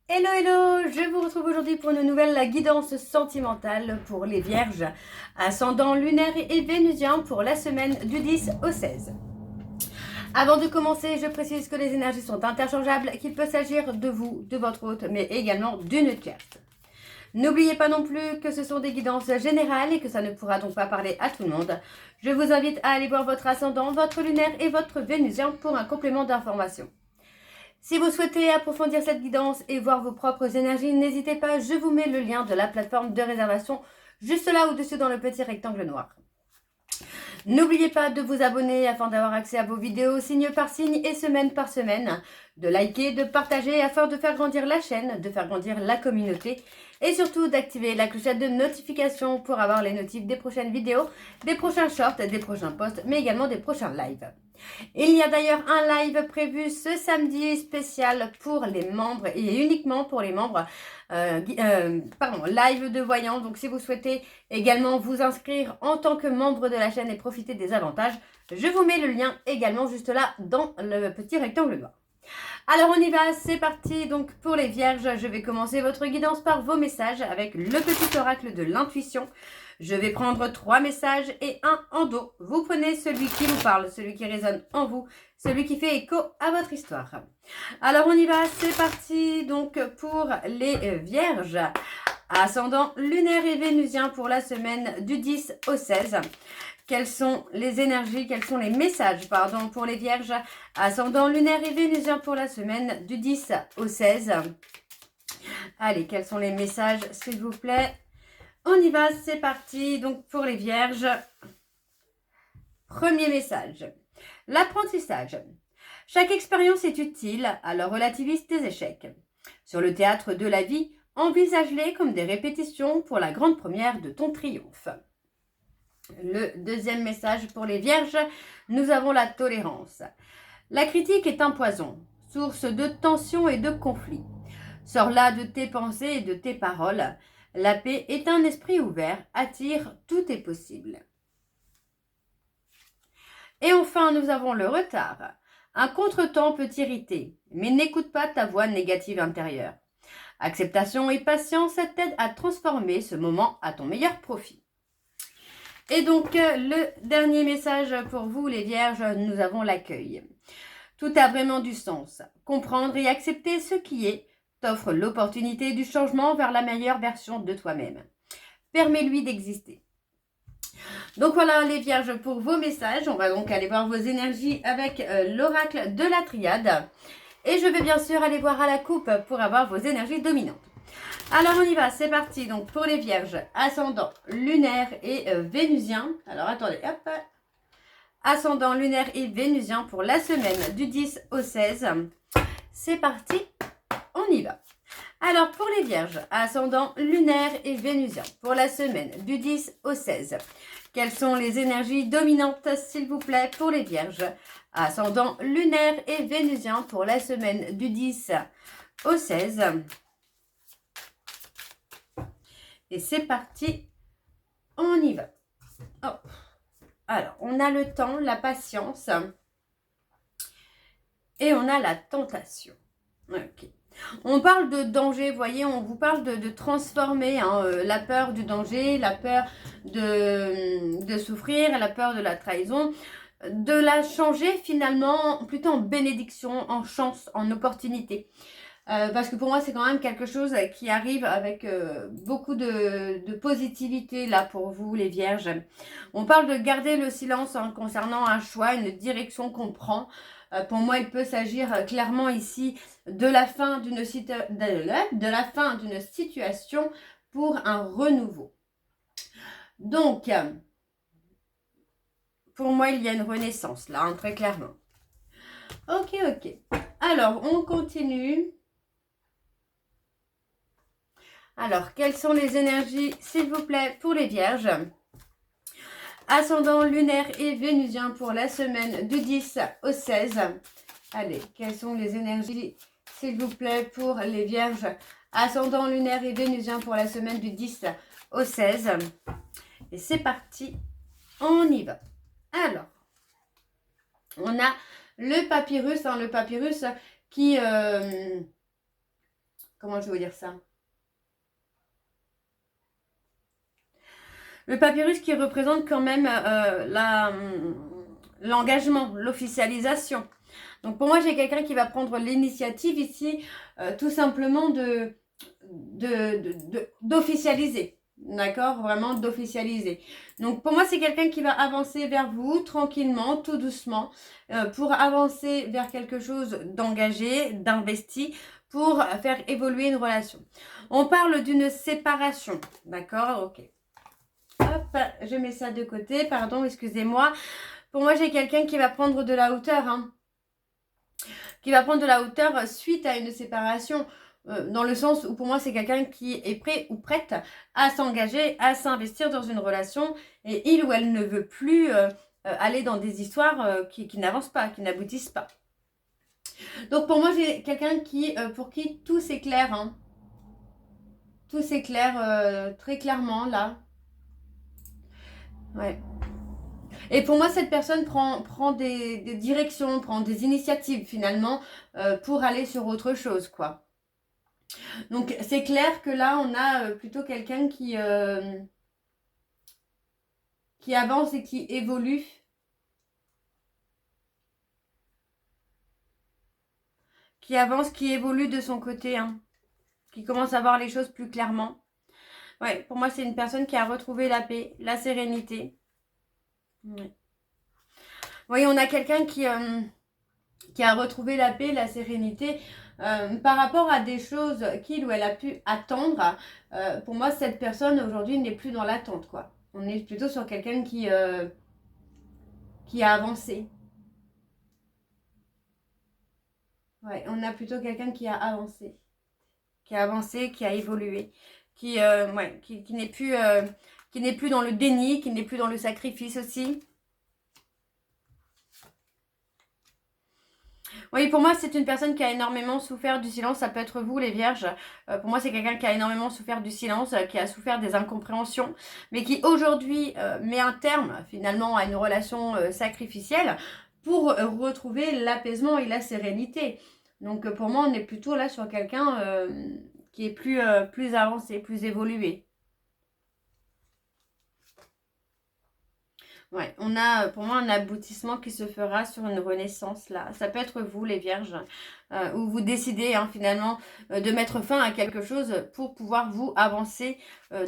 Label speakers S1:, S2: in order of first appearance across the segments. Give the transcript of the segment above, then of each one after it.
S1: Hello hello, je vous retrouve aujourd'hui pour une nouvelle guidance sentimentale pour les vierges, ascendant lunaire et vénusien pour la semaine du 10 au 16. Avant de commencer, je précise que les énergies sont interchangeables, qu'il peut s'agir de vous, de votre hôte, mais également d'une carte. N'oubliez pas non plus que ce sont des guidances générales et que ça ne pourra donc pas parler à tout le monde. Je vous invite à aller voir votre ascendant, votre lunaire et votre vénusien pour un complément d'information. Si vous souhaitez approfondir cette guidance et voir vos propres énergies, n'hésitez pas, je vous mets le lien de la plateforme de réservation juste là au-dessus dans le petit rectangle noir. N'oubliez pas de vous abonner afin d'avoir accès à vos vidéos signe par signe et semaine par semaine, de liker, de partager afin de faire grandir la chaîne, de faire grandir la communauté et surtout d'activer la clochette de notification pour avoir les notifs des prochaines vidéos, des prochains shorts, des prochains posts, mais également des prochains lives. Il y a d'ailleurs un live prévu ce samedi spécial pour les membres et uniquement pour les membres, live de voyants. Donc si vous souhaitez également vous inscrire en tant que membre de la chaîne et profiter des avantages, je vous mets le lien également juste là dans le petit rectangle noir. Alors on y va, c'est parti. Donc pour les vierges, je vais commencer votre guidance par vos messages avec le petit oracle de l'intuition. Je vais prendre 3 messages et un en dos. Vous prenez celui qui vous parle, celui qui résonne en vous, celui qui fait écho à votre histoire. Alors on y va, c'est parti. Donc pour les vierges, ascendant lunaire et vénusien pour la semaine du 10 au 16. Quelles sont les énergies, quels sont les messages, pour les vierges, ascendant lunaire et vénusien pour la semaine du 10 au 16. Allez, quels sont les messages, s'il vous plaît? On y va, c'est parti. Donc pour les vierges, premier message. L'apprentissage. Chaque expérience est utile, alors relativise tes échecs. Sur le théâtre de la vie, envisage-les comme des répétitions pour la grande première de ton triomphe. Le deuxième message pour les vierges, nous avons la tolérance. La critique est un poison, source de tension et de conflit. Sors-la de tes pensées et de tes paroles. La paix est un esprit ouvert, attire, tout est possible. Et enfin, nous avons le retard. Un contretemps peut t'irriter, mais n'écoute pas ta voix négative intérieure. Acceptation et patience t'aident à transformer ce moment à ton meilleur profit. Et donc, le dernier message pour vous, les vierges, nous avons l'accueil. Tout a vraiment du sens. Comprendre et accepter ce qui est t'offre l'opportunité du changement vers la meilleure version de toi-même. Permets-lui d'exister. Donc voilà les vierges pour vos messages. On va donc aller voir vos énergies avec l'oracle de la triade. Et je vais bien sûr aller voir à la coupe pour avoir vos énergies dominantes. Alors on y va, c'est parti. Donc pour les vierges, ascendant lunaire et vénusien. Alors attendez, hop. Ascendant lunaire et vénusien pour la semaine du 10 au 16. C'est parti, on y va. Alors pour les vierges, ascendant lunaire et vénusien pour la semaine du 10 au 16. Quelles sont les énergies dominantes, s'il vous plaît, pour les vierges? Ascendant lunaire et vénusien pour la semaine du 10 au 16. Et c'est parti, on y va. Oh. Alors, on a le temps, la patience et on a la tentation. Ok. On parle de danger, vous voyez, on vous parle de transformer la peur du danger, la peur de souffrir, la peur de la trahison, de la changer finalement plutôt en bénédiction, en chance, en opportunité. Parce que pour moi, c'est quand même quelque chose qui arrive avec beaucoup de positivité là pour vous, les vierges. On parle de garder le silence concernant un choix, une direction qu'on prend. Pour moi, il peut s'agir clairement ici de la fin d'une situation pour un renouveau. Donc, pour moi, il y a une renaissance là, très clairement. Ok. Alors, on continue. Alors, quelles sont les énergies, s'il vous plaît, pour les vierges? Ascendant lunaire et vénusien pour la semaine du 10 au 16. Allez, quelles sont les énergies, s'il vous plaît, pour les vierges? Ascendant lunaire et vénusien pour la semaine du 10 au 16. Et c'est parti, on y va. Alors, on a le papyrus qui... comment je vais vous dire ça? Le papyrus qui représente quand même l'engagement, l'officialisation. Donc pour moi, j'ai quelqu'un qui va prendre l'initiative ici, tout simplement d'officialiser. D'accord? Vraiment d'officialiser. Donc pour moi, c'est quelqu'un qui va avancer vers vous tranquillement, tout doucement, pour avancer vers quelque chose d'engagé, d'investi, pour faire évoluer une relation. On parle d'une séparation. D'accord? Ok. Hop, je mets ça de côté. Pardon, excusez-moi. Pour moi, j'ai quelqu'un qui va prendre de la hauteur, hein. Qui va prendre de la hauteur suite à une séparation, dans le sens où pour moi c'est quelqu'un qui est prêt ou prête à s'engager, à s'investir dans une relation et il ou elle ne veut plus aller dans des histoires qui n'avancent pas, qui n'aboutissent pas. Donc pour moi j'ai quelqu'un pour qui tout s'éclaire, hein. Tout s'éclaire très clairement là. Ouais. Et pour moi, cette personne prend des directions, prend des initiatives finalement pour aller sur autre chose, quoi. Donc c'est clair que là, on a plutôt quelqu'un qui avance et qui évolue. Qui avance, qui évolue de son côté, hein. Qui commence à voir les choses plus clairement. Ouais, pour moi, c'est une personne qui a retrouvé la paix, la sérénité. Ouais. Oui, on a quelqu'un qui a retrouvé la paix, la sérénité par rapport à des choses qu'il ou elle a pu attendre. Pour moi, cette personne aujourd'hui n'est plus dans l'attente, quoi. On est plutôt sur quelqu'un qui a avancé. Ouais, on a plutôt quelqu'un qui a avancé. Qui a avancé, qui a évolué. Qui n'est plus dans le déni, qui n'est plus dans le sacrifice aussi. Oui, pour moi, c'est une personne qui a énormément souffert du silence. Ça peut être vous, les vierges. Pour moi, c'est quelqu'un qui a énormément souffert du silence, qui a souffert des incompréhensions, mais qui aujourd'hui met un terme finalement à une relation sacrificielle pour retrouver l'apaisement et la sérénité. Donc pour moi, on est plutôt là sur quelqu'un qui est plus avancé, plus évolué. Ouais, on a pour moi un aboutissement qui se fera sur une renaissance là. Ça peut être vous les vierges, où vous décidez hein, finalement de mettre fin à quelque chose pour pouvoir vous avancer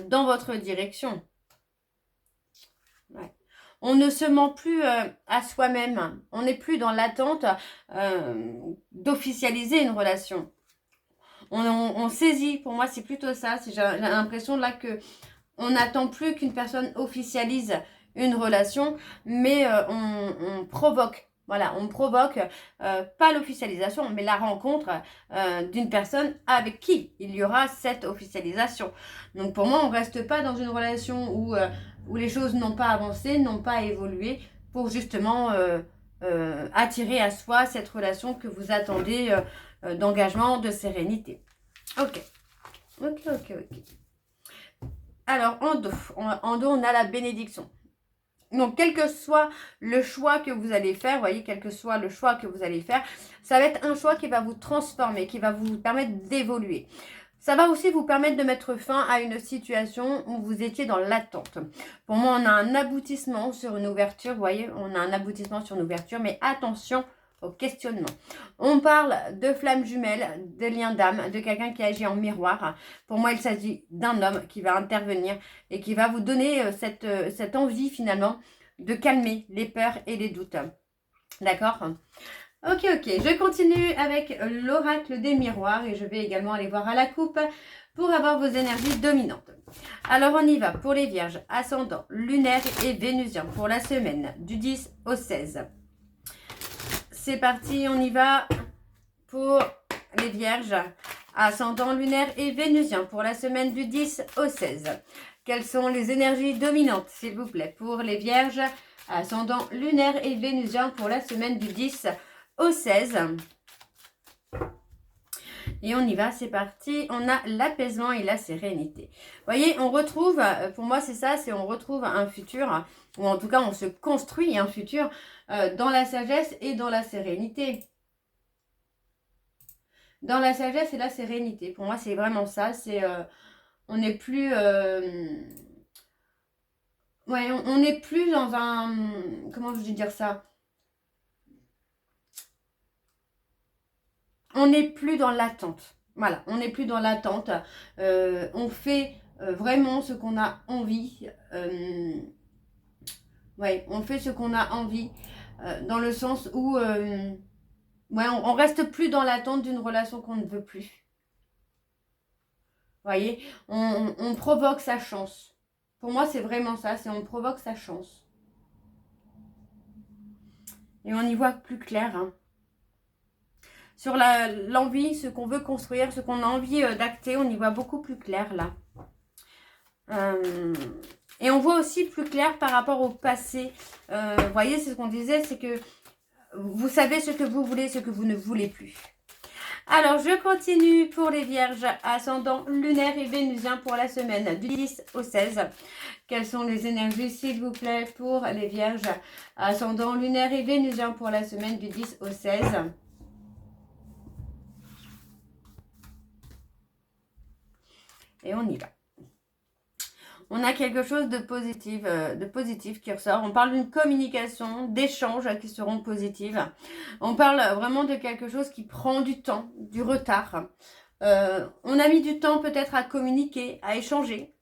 S1: dans votre direction. Ouais. On ne se ment plus à soi-même. On n'est plus dans l'attente d'officialiser une relation. On saisit, pour moi c'est plutôt ça. J'ai l'impression là que on n'attend plus qu'une personne officialise une relation, mais on provoque. Voilà, on provoque pas l'officialisation, mais la rencontre d'une personne avec qui il y aura cette officialisation. Donc pour moi, on ne reste pas dans une relation où les choses n'ont pas avancé, n'ont pas évolué, pour justement attirer à soi cette relation que vous attendez d'engagement, de sérénité. Ok. Alors, en dos, on a la bénédiction. Donc, quel que soit le choix que vous allez faire, voyez, quel que soit le choix que vous allez faire, ça va être un choix qui va vous transformer, qui va vous permettre d'évoluer. Ça va aussi vous permettre de mettre fin à une situation où vous étiez dans l'attente. Pour moi, on a un aboutissement sur une ouverture, vous voyez, on a un aboutissement sur une ouverture, mais attention au questionnement. On parle de flammes jumelles, de liens d'âme, de quelqu'un qui agit en miroir. Pour moi, il s'agit d'un homme qui va intervenir et qui va vous donner cette envie finalement de calmer les peurs et les doutes. D'accord ? Ok, je continue avec l'oracle des miroirs et je vais également aller voir à la coupe pour avoir vos énergies dominantes. Alors on y va pour les vierges, ascendant, lunaire et vénusien pour la semaine du 10 au 16. C'est parti, on y va pour les vierges, ascendant, lunaire et vénusien pour la semaine du 10 au 16. Quelles sont les énergies dominantes, s'il vous plaît, pour les vierges, ascendant, lunaire et vénusien pour la semaine du 10 au 16. Et on y va, c'est parti. On a l'apaisement et la sérénité. Vous voyez, on retrouve, pour moi c'est ça, c'est on retrouve un futur, ou en tout cas on se construit un futur dans la sagesse et dans la sérénité. dans la sagesse et la sérénité. Pour moi, c'est vraiment ça. C'est, on n'est plus, ouais, on n'est plus dans un, comment je vais dire ça? On n'est plus dans l'attente. Voilà, on n'est plus dans l'attente. On fait vraiment ce qu'on a envie. Ouais, on fait ce qu'on a envie. Dans le sens où ouais, on reste plus dans l'attente d'une relation qu'on ne veut plus. Vous voyez, on provoque sa chance. Pour moi, c'est vraiment ça, c'est on provoque sa chance. Et on y voit plus clair. Hein. Sur l'envie, ce qu'on veut construire, ce qu'on a envie d'acter, on y voit beaucoup plus clair là. Et on voit aussi plus clair par rapport au passé. Vous voyez, c'est ce qu'on disait, c'est que vous savez ce que vous voulez, ce que vous ne voulez plus. Alors, je continue pour les vierges, ascendant lunaire et vénusien pour la semaine du 10 au 16. Quelles sont les énergies, s'il vous plaît, pour les vierges, ascendant lunaire et vénusien pour la semaine du 10 au 16. Et on y va. On a quelque chose de positif qui ressort. On parle d'une communication, d'échanges qui seront positives. On parle vraiment de quelque chose qui prend du temps, du retard. On a mis du temps peut-être à communiquer, à échanger.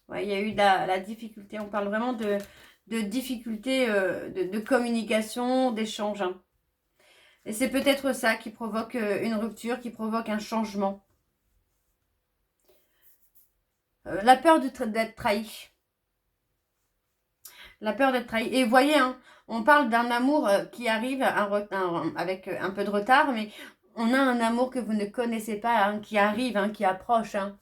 S1: Ouais, il y a eu la difficulté. On parle vraiment de difficulté de communication, d'échange. Hein. Et c'est peut-être ça qui provoque une rupture, qui provoque un changement. La peur d'être trahi. La peur d'être trahi. Et vous voyez, hein, on parle d'un amour qui arrive avec un peu de retard, mais on a un amour que vous ne connaissez pas, hein, qui arrive, hein, qui approche. Hein.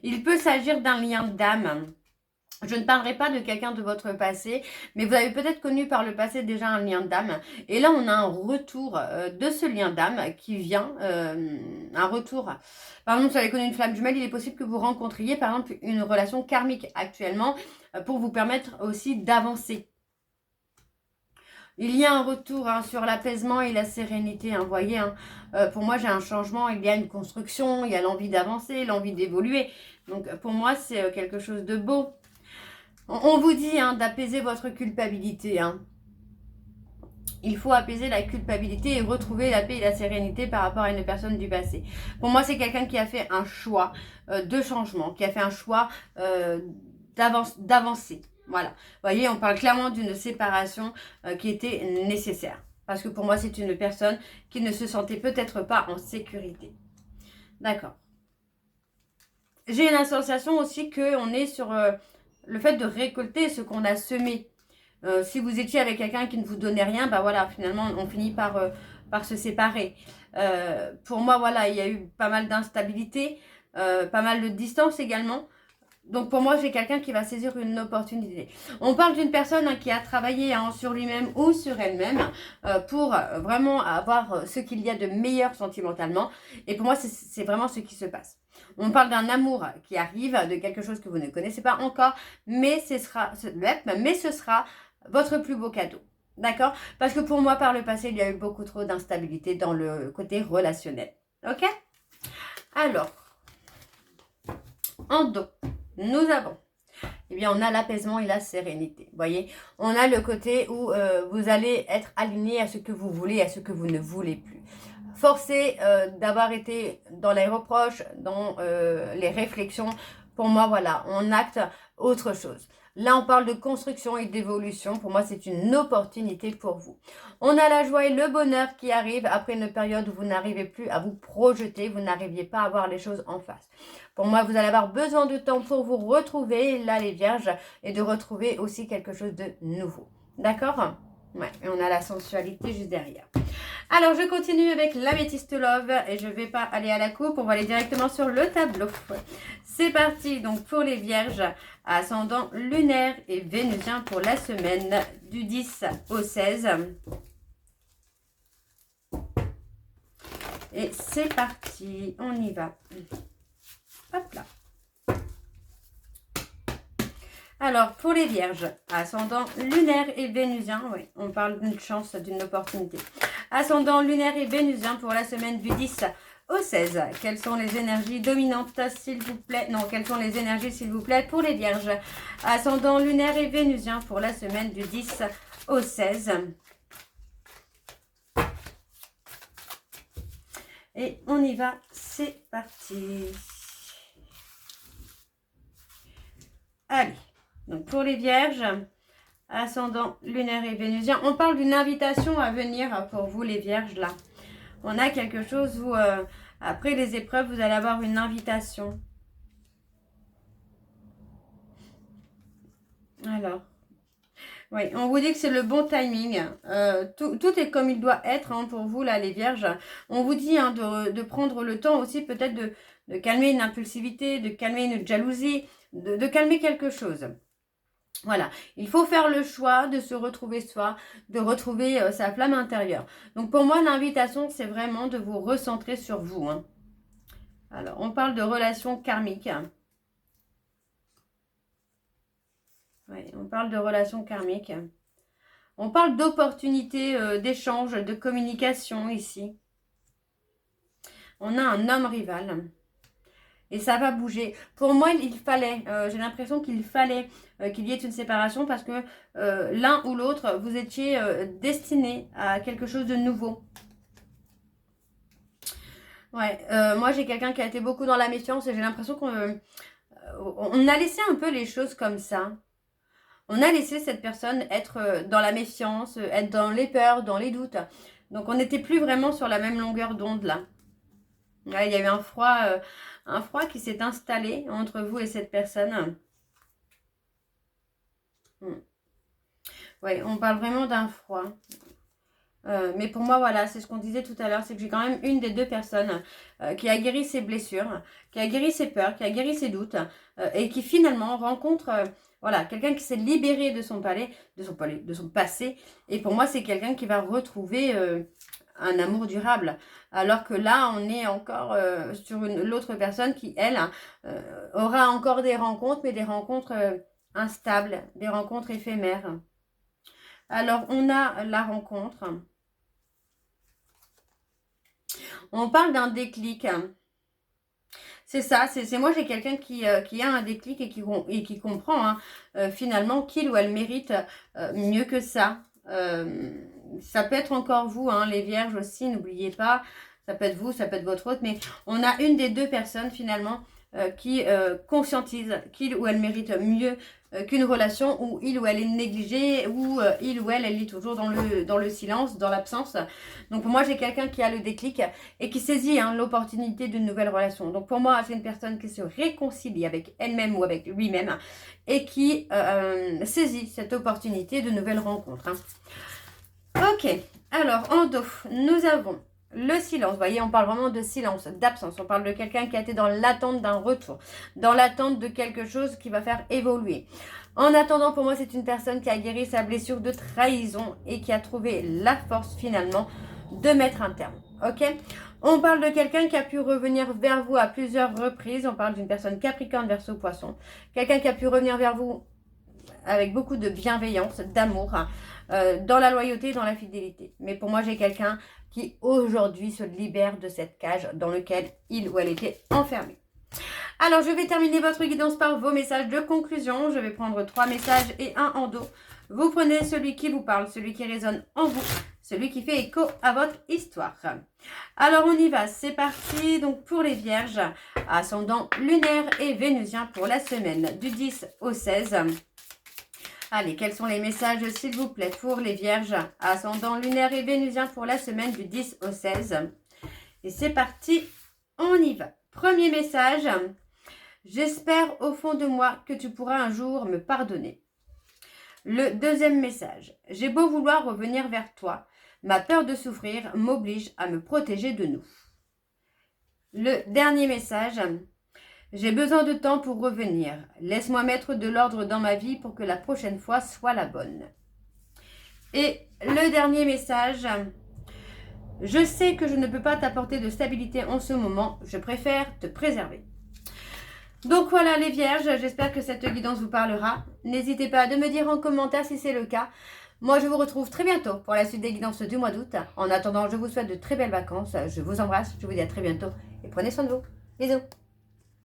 S1: Il peut s'agir d'un lien d'âme. Je ne parlerai pas de quelqu'un de votre passé, mais vous avez peut-être connu par le passé déjà un lien d'âme. Et là, on a un retour de ce lien d'âme qui vient, un retour. Par exemple, si vous avez connu une flamme jumelle, il est possible que vous rencontriez, par exemple, une relation karmique actuellement pour vous permettre aussi d'avancer. Il y a un retour hein, sur l'apaisement et la sérénité. Hein, vous voyez, hein, pour moi, j'ai un changement, il y a une construction, il y a l'envie d'avancer, l'envie d'évoluer. Donc, pour moi, c'est quelque chose de beau. On vous dit hein, d'apaiser votre culpabilité. Hein. Il faut apaiser la culpabilité et retrouver la paix et la sérénité par rapport à une personne du passé. Pour moi, c'est quelqu'un qui a fait un choix de changement, qui a fait un choix d'avancer. Voilà. Vous voyez, on parle clairement d'une séparation qui était nécessaire. Parce que pour moi, c'est une personne qui ne se sentait peut-être pas en sécurité. D'accord. J'ai une sensation aussi qu'on est sur le fait de récolter ce qu'on a semé. Si vous étiez avec quelqu'un qui ne vous donnait rien, bah voilà, finalement, on finit par se séparer. Pour moi, voilà, il y a eu pas mal d'instabilité, pas mal de distance également. Donc pour moi, j'ai quelqu'un qui va saisir une opportunité. On parle d'une personne hein, qui a travaillé hein, sur lui-même ou sur elle-même pour vraiment avoir ce qu'il y a de meilleur sentimentalement. Et pour moi, c'est vraiment ce qui se passe. On parle d'un amour qui arrive, de quelque chose que vous ne connaissez pas encore, mais ce sera votre plus beau cadeau. D'accord? Parce que pour moi, par le passé, il y a eu beaucoup trop d'instabilité dans le côté relationnel. Ok? Alors, en dos, nous avons, eh bien, on a l'apaisement et la sérénité. Vous voyez? On a le côté où vous allez être aligné à ce que vous voulez, à ce que vous ne voulez plus. Forcé d'avoir été dans les reproches, dans les réflexions. Pour moi, voilà, on acte autre chose. Là, on parle de construction et d'évolution. Pour moi, c'est une opportunité pour vous. On a la joie et le bonheur qui arrivent après une période où vous n'arrivez plus à vous projeter, vous n'arriviez pas à voir les choses en face. Pour moi, vous allez avoir besoin de temps pour vous retrouver, là, les vierges, et de retrouver aussi quelque chose de nouveau. D'accord ? Ouais, et on a la sensualité juste derrière. Alors, je continue avec l'améthyste love et je ne vais pas aller à la coupe, on va aller directement sur le tableau. C'est parti, donc pour les vierges, ascendant lunaire et vénusien pour la semaine du 10 au 16. Et c'est parti, on y va. Hop là. Alors, pour les vierges, ascendant lunaire et vénusien, oui, on parle d'une chance, d'une opportunité. Ascendant lunaire et vénusien pour la semaine du 10 au 16. Quelles sont les énergies dominantes, s'il vous plaît? Non, quelles sont les énergies, s'il vous plaît, pour les vierges? Ascendant lunaire et vénusien pour la semaine du 10 au 16. Et on y va, c'est parti. Allez. Donc, pour les vierges, ascendant lunaire et vénusien, on parle d'une invitation à venir pour vous, les vierges, là. On a quelque chose où, après les épreuves, vous allez avoir une invitation. Alors, oui, on vous dit que c'est le bon timing. Tout est comme il doit être hein, pour vous, là, les vierges. On vous dit hein, de prendre le temps aussi, peut-être de calmer une impulsivité, de calmer une jalousie, de calmer quelque chose. Voilà, il faut faire le choix de se retrouver soi, de retrouver sa flamme intérieure. Donc pour moi, l'invitation, c'est vraiment de vous recentrer sur vous. Hein. Alors, on parle de relations karmiques. Oui, on parle de relations karmiques. On parle d'opportunités d'échange, de communication ici. On a un homme rival. Et ça va bouger. Pour moi, il fallait, j'ai l'impression qu'il fallait qu'il y ait une séparation parce que l'un ou l'autre, vous étiez destinés à quelque chose de nouveau. Ouais, moi j'ai quelqu'un qui a été beaucoup dans la méfiance et j'ai l'impression qu'on a laissé un peu les choses comme ça. On a laissé cette personne être dans la méfiance, être dans les peurs, dans les doutes. Donc on n'était plus vraiment sur la même longueur d'onde là. Ouais, il y a eu un froid qui s'est installé entre vous et cette personne. Oui, on parle vraiment d'un froid. Mais pour moi, voilà, c'est ce qu'on disait tout à l'heure, c'est que j'ai quand même une des deux personnes qui a guéri ses blessures, qui a guéri ses peurs, qui a guéri ses doutes, et qui finalement rencontre, voilà, quelqu'un qui s'est libéré de son passé. Et pour moi, c'est quelqu'un qui va retrouver un amour durable. Alors que là, on est encore sur l'autre personne qui, elle, aura encore des rencontres, mais des rencontres instables, des rencontres éphémères. Alors, on a la rencontre. On parle d'un déclic. C'est ça, c'est moi j'ai quelqu'un qui a un déclic et qui comprend hein, finalement qu'il ou elle mérite mieux que ça. Ça peut être encore vous, hein, les vierges aussi, n'oubliez pas. Ça peut être vous, ça peut être votre autre, mais on a une des deux personnes finalement qui conscientise qu'il ou elle mérite mieux qu'une relation où il ou elle est négligé, où il ou elle est toujours dans le silence, dans l'absence. Donc pour moi, j'ai quelqu'un qui a le déclic et qui saisit hein, l'opportunité d'une nouvelle relation. Donc pour moi, c'est une personne qui se réconcilie avec elle-même ou avec lui-même et qui saisit cette opportunité de nouvelles rencontres. Hein. Ok, alors en dos, nous avons le silence, vous voyez, on parle vraiment de silence, d'absence. On parle de quelqu'un qui a été dans l'attente d'un retour, dans l'attente de quelque chose qui va faire évoluer. En attendant, pour moi, c'est une personne qui a guéri sa blessure de trahison et qui a trouvé la force finalement de mettre un terme. Ok ? On parle de quelqu'un qui a pu revenir vers vous à plusieurs reprises. On parle d'une personne Capricorne, Verseau, Poisson. Quelqu'un qui a pu revenir vers vous avec beaucoup de bienveillance, d'amour, dans la loyauté, dans la fidélité. Mais pour moi, j'ai quelqu'un qui aujourd'hui se libère de cette cage dans laquelle il ou elle était enfermé. Alors, je vais terminer votre guidance par vos messages de conclusion. Je vais prendre 3 messages et un en dos. Vous prenez celui qui vous parle, celui qui résonne en vous, celui qui fait écho à votre histoire. Alors, on y va. C'est parti. Donc, pour les vierges, ascendant lunaire et vénusien pour la semaine du 10 au 16. Allez, quels sont les messages, s'il vous plaît, pour les vierges, ascendant lunaire et vénusien pour la semaine du 10 au 16. Et c'est parti, on y va. Premier message, j'espère au fond de moi que tu pourras un jour me pardonner. Le deuxième message, j'ai beau vouloir revenir vers toi, ma peur de souffrir m'oblige à me protéger de nous. Le dernier message, j'ai besoin de temps pour revenir. Laisse-moi mettre de l'ordre dans ma vie pour que la prochaine fois soit la bonne. Et le dernier message, je sais que je ne peux pas t'apporter de stabilité en ce moment. Je préfère te préserver. Donc voilà les vierges, j'espère que cette guidance vous parlera. N'hésitez pas à me dire en commentaire si c'est le cas. Moi je vous retrouve très bientôt pour la suite des guidances du mois d'août. En attendant, je vous souhaite de très belles vacances. Je vous embrasse, je vous dis à très bientôt et prenez soin de vous. Bisous.